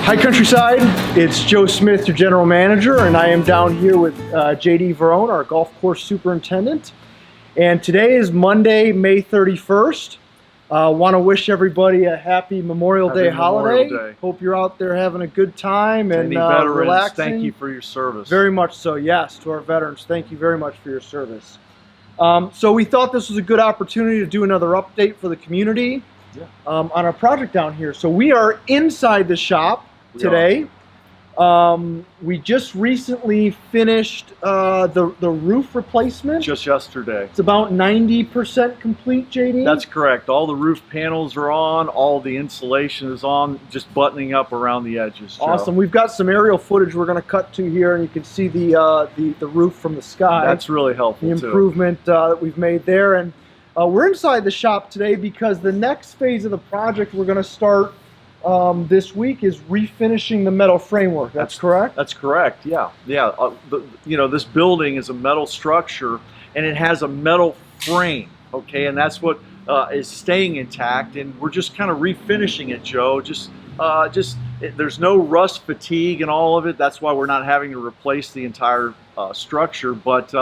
Hi Countryside, it's Joe Smith, your general manager, and I am down here with JD Verone, our golf course superintendent. And today is Monday, May 31st. Want to wish everybody a happy Memorial Day holiday. Hope you're out there having a good time and relaxing. Thank you for your service. Very much so, yes, to our veterans. Thank you very much for your service. So we thought this was a good opportunity to do another update for the community on our project down here. So we are inside the shop today. We just recently finished the roof replacement. Just yesterday. It's about 90% complete, JD? That's correct. All the roof panels are on, all the insulation is on, just buttoning up around the edges, Joe. Awesome. We've got some aerial footage we're going to cut to here, and you can see the roof from the sky. That's really helpful, the improvement that we've made there. And we're inside the shop today because the next phase of the project we're going to start this week is refinishing the metal framework. That's correct? That's correct, yeah. This building is a metal structure, and it has a metal frame, okay? And that's what is staying intact, and we're just kind of refinishing it, Joe. There's no rust fatigue and all of it. That's why we're not having to replace the entire structure, but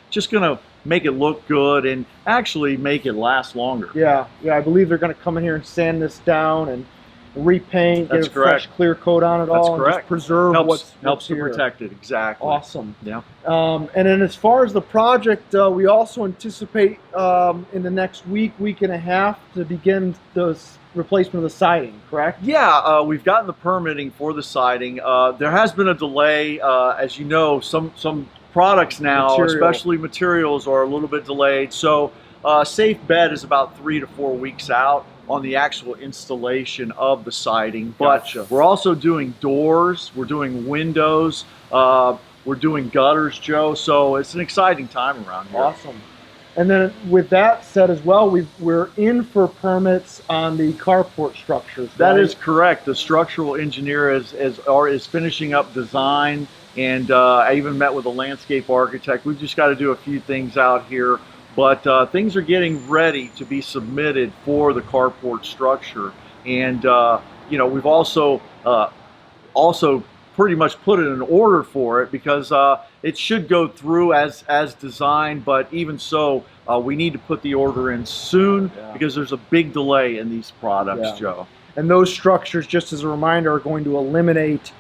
just going to make it look good and actually make it last longer. Yeah, I believe they're going to come in here and sand this down and repaint, get a fresh clear coat on it all, and just preserve helps to protect it. Exactly. Awesome. Yeah. And then as far as the project, we also anticipate in the next week and a half to begin the replacement of the siding, correct? Yeah, we've gotten the permitting for the siding. There has been a delay, as you know. Some products now, especially materials, are a little bit delayed. So safe bet is about 3 to 4 weeks out on the actual installation of the siding. But we're also doing doors, we're doing windows, we're doing gutters, Joe. So it's an exciting time around here. Awesome. And then with that said as well, we're in for permits on the carport structures. That is correct. The structural engineer is finishing up design, and I even met with a landscape architect. We've just got to do a few things out here. But things are getting ready to be submitted for the carport structure, and we've also pretty much put in an order for it because it should go through as designed. But even so, we need to put the order in soon because there's a big delay in these products, Joe. And those structures, just as a reminder, are going to eliminate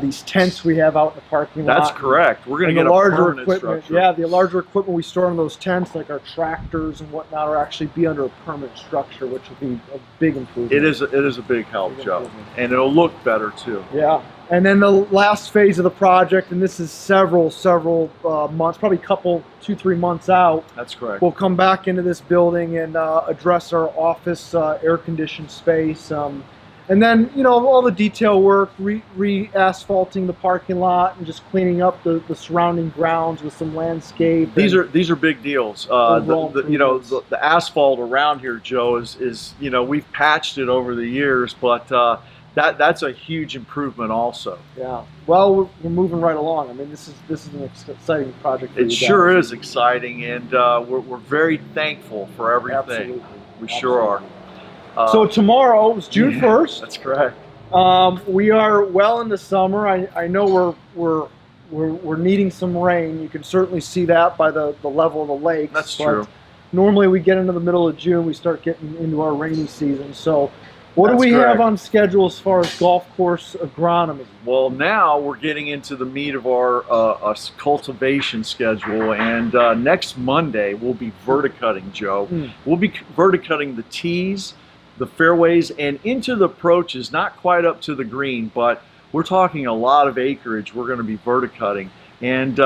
these tents we have out in the parking lot. That's correct. We're going to get a permanent structure. Yeah, the larger equipment we store in those tents, like our tractors and whatnot, are actually be under a permanent structure, which will be a big improvement. It is a big help, Joe, and it'll look better too. Yeah, and then the last phase of the project, and this is several months, probably 2-3 months out. That's correct. We'll come back into this building and address our office air-conditioned space. And then, all the detail work, re-asphalting the parking lot and just cleaning up the surrounding grounds with some landscape. These are big deals. The asphalt around here, Joe, is we've patched it over the years, but that's a huge improvement also. Yeah. Well, we're moving right along. I mean, this is an exciting project for you guys. It sure is exciting, and we're very thankful for everything. Absolutely. We sure are. So tomorrow is June 1st. That's correct. We are well into summer. I know we're needing some rain. You can certainly see that by the level of the lakes. That's true. Normally we get into the middle of June, we start getting into our rainy season. So what do we have on schedule as far as golf course agronomy? Well, now we're getting into the meat of our cultivation schedule, and next Monday we'll be verticutting, Joe. We'll be verticutting the tees, the fairways, and into the approaches, not quite up to the green, but we're talking a lot of acreage we're going to be verticutting. And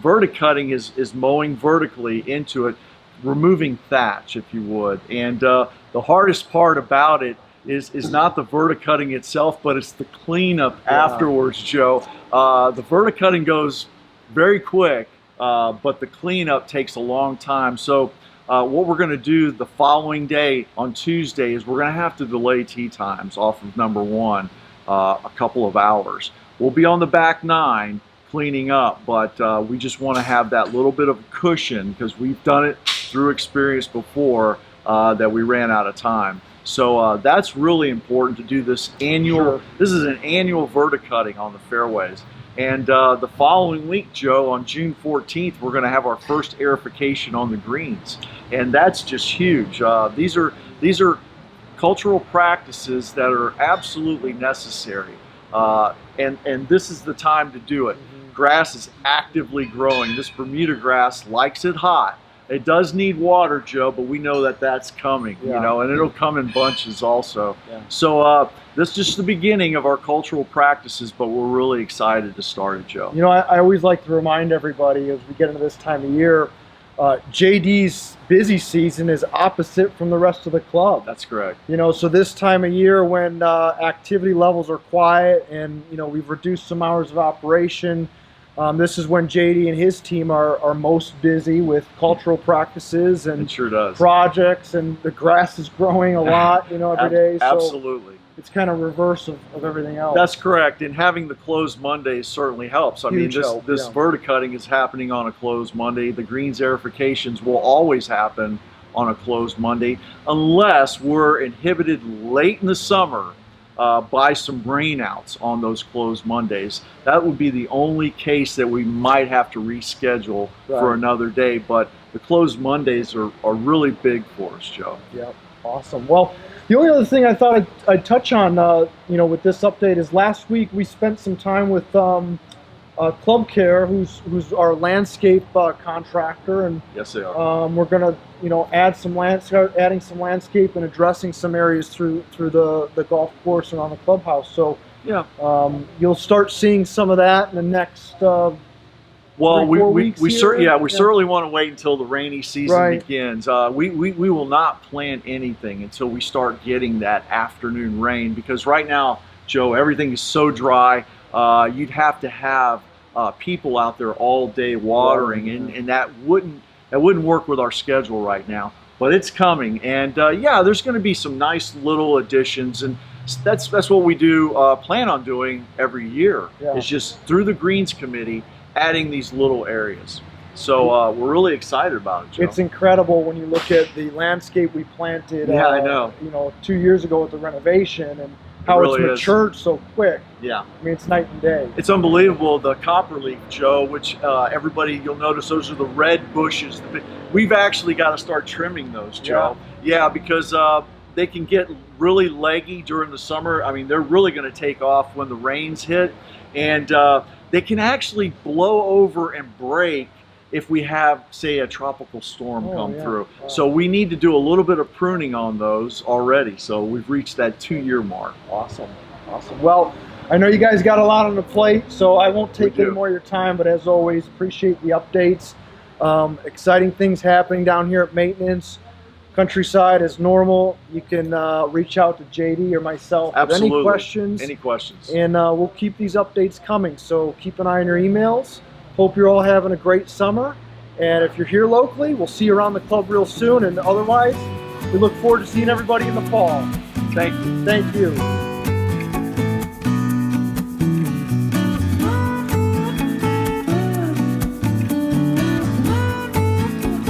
verticutting is mowing vertically into it, removing thatch, if you would. And the hardest part about it is not the verticutting itself, but it's the cleanup afterwards, Joe. The verticutting goes very quick, but the cleanup takes a long time. So what we're going to do the following day on Tuesday is we're going to have to delay tee times off of number 1 a couple of hours. We'll be on the back 9 cleaning up, but we just want to have that little bit of cushion because we've done it through experience before that we ran out of time. So that's really important to do this annual. Sure. This is an annual verticutting on the fairways. And the following week, Joe, on June 14th, we're going to have our first aerification on the greens, and that's just huge. These are cultural practices that are absolutely necessary, and this is the time to do it. Grass is actively growing. This Bermuda grass likes it hot. It does need water, Joe, but we know that that's coming, Yeah. you know, and it'll come in bunches also. Yeah. So this is just the beginning of our cultural practices, but we're really excited to start it, Joe. You know, I always like to remind everybody as we get into this time of year, JD's busy season is opposite from the rest of the club. That's correct. You know, so this time of year when activity levels are quiet and, you know, we've reduced some hours of operation, this is when JD and his team are most busy with cultural practices and It sure does. projects, and the grass is growing a lot, you know, every day. So Absolutely. it's kind of reverse of everything else. That's correct. And having the closed Mondays certainly helps. I mean, Huge help, this yeah. verticutting is happening on a closed Monday. The greens aerifications will always happen on a closed Monday unless we're inhibited late in the summer by some rainouts on those closed Mondays. That would be the only case that we might have to reschedule for Right. another day. But the closed Mondays are really big for us, Joe. Yep, awesome. Well, the only other thing I thought I'd touch on, you know, with this update is last week we spent some time with Club Care, who's our landscape contractor, and Yes, they are. we're gonna, you know, adding some landscape and addressing some areas through the golf course and on the clubhouse. So Yeah. you'll start seeing some of that in the next. Well, 3-4 we weeks here? we certainly want to wait until the rainy season Right. begins. We will not plant anything until we start getting that afternoon rain, because right now, Joe, everything is so dry. You'd have to have people out there all day watering, and that wouldn't work with our schedule right now. But it's coming, and yeah, there's going to be some nice little additions, and that's what we do plan on doing every year. Yeah. It's just through the Greens Committee, adding these little areas. So we're really excited about it, Joe. It's incredible when you look at the landscape we planted. Yeah, I know. You know, 2 years ago with the renovation, and how really it's is. matured so quick. Yeah. I mean, it's night and day. It's unbelievable, the copperleaf, Joe, which everybody, you'll notice those are the red bushes. We've actually got to start trimming those, Joe. Yeah, because they can get really leggy during the summer. I mean, they're really going to take off when the rains hit. And they can actually blow over and break if we have, say, a tropical storm come through. Wow. So we need to do a little bit of pruning on those already. So we've reached that 2-year mark. Awesome. Awesome. Well, I know you guys got a lot on the plate, so I won't take any more of your time, but as always, appreciate the updates. Exciting things happening down here at maintenance. Countryside as normal. You can reach out to JD or myself Absolutely. with any questions. Any questions? And we'll keep these updates coming, so keep an eye on your emails. Hope you're all having a great summer. And if you're here locally, we'll see you around the club real soon. And otherwise, we look forward to seeing everybody in the fall. Thank you. Thank you.